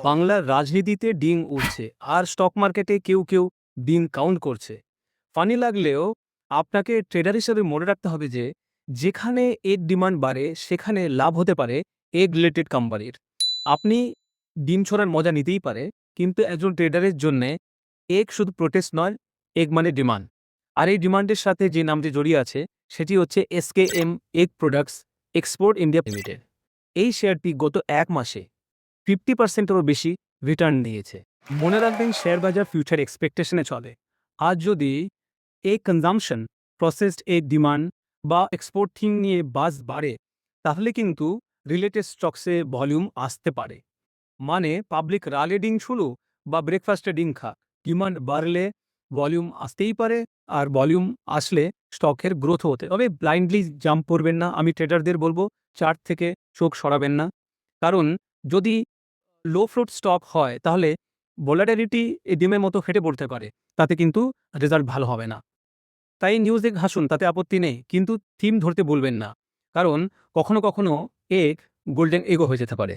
বাংলার রাজনীতিতে ডিম উঠছে আর স্টক মার্কেটে কেউ কেউ ডিম কাউন্ট করছে। ফানি লাগলেও আপনাকে ট্রেডার হিসেবে মনে রাখতে হবে যে যেখানে এগ ডিমান্ড বাড়ে সেখানে লাভ হতে পারে এগ রিলেটেড কোম্পানির। আপনি ডিম ছড়ার মজা নিতেই পারে, কিন্তু একজন ট্রেডারের জন্য এগ শুধু প্রোটেস্ট নয়, এগ মানে ডিমান্ড। আর এই ডিমান্ডের সাথে যে নামটি জড়িয়ে আছে সেটি হচ্ছে SKM egg products export India limited. এই শেয়ারটি গত 1 মাসে 50%-এরও বেশি রিটার্ন দিয়েছে। মনে রাখবেন, শেয়ার বাজার ফিউচার এক্সপেকটেশনে চলে। আজ যদি egg consumption, processed egg demand বা এক্সপোর্টিং নিয়ে বাজ বাড়ে, তাহলে কিন্তু রিলেটেড স্টকসে ভলিউম আসতে পারে। মানে পাবলিক রালে ডিম শুরু বা ব্রেকফাস্টে ডিম খা, ডিমান্ড বাড়লে ভলিউম আসতেই পারে, আর ভলিউম আসলে স্টকের গ্রোথ হতে। তবে ব্লাইন্ডলি জাম্প করবেন না। আমি ট্রেডারদের বলবো চার্ট থেকে চোখ সরাবেন না, কারণ যদি লো ফ্লোট স্টক হয় তাহলে ভোলাটিলিটি এই ডিমের মতো ফেটে পড়তে পারে, তাতে কিন্তু রেজাল্ট ভালো হবে না। তাই নিউজে হাসুন, তাতে আপত্তি নেই, কিন্তু থিম ধরতে বলবেন না, কারণ কখনো কখনো এগ গোল্ডেন এগও হয়ে যেতে পারে।